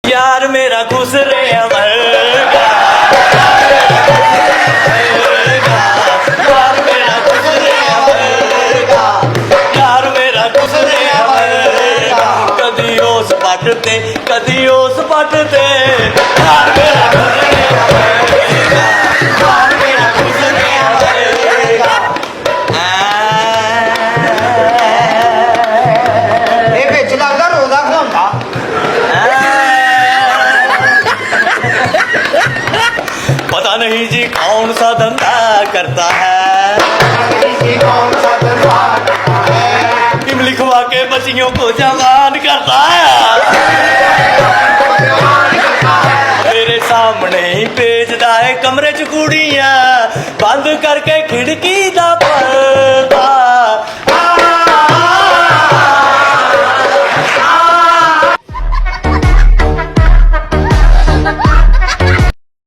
यार मेरा गुजरे अमर का, यार मेरा गुजरे अमर का, यार मेरा गुजरे अमर का। कदी उस पट ते कदी उस पट ते, यार मेरा गुजरे अमर का, यार मेरा गुजरे अमर का। ਇਹ ਵਿੱਚ ਲੱਗਦਾ ਰੋਦਾ ਖਲਾਉਂਦਾ। पता नहीं जी कौन सा धंधा करता है, ਕੌਣ ਸਾ ਦਰਵਾ ਕਰਤਾ ਹੈ। किम लिखवा के बच्चियों को जवान करता है, मेरे सामने ही भेजदा है कमरे च कुड़ियां, बंद करके खिड़की दा पर।